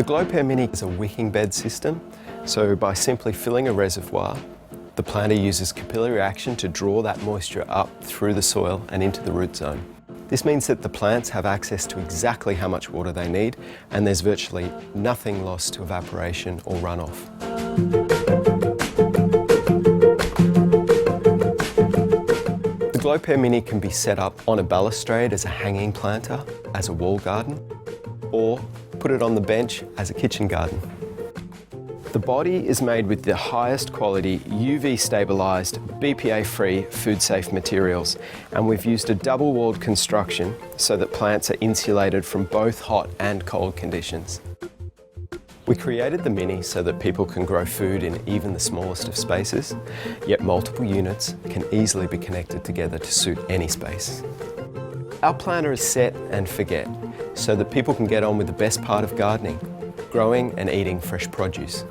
The Glowpear Mini is a wicking bed system, so by simply filling a reservoir, the planter uses capillary action to draw that moisture up through the soil and into the root zone. This means that the plants have access to exactly how much water they need, and there's virtually nothing lost to evaporation or runoff. The Glowpear Mini can be set up on a balustrade as a hanging planter, as a wall garden, or put it on the bench as a kitchen garden. The body is made with the highest quality UV stabilised, BPA-free, food-safe materials, and we've used a double-walled construction so that plants are insulated from both hot and cold conditions. We created the Mini so that people can grow food in even the smallest of spaces, yet multiple units can easily be connected together to suit any space. Our planter is set and forget, so that people can get on with the best part of gardening, growing and eating fresh produce.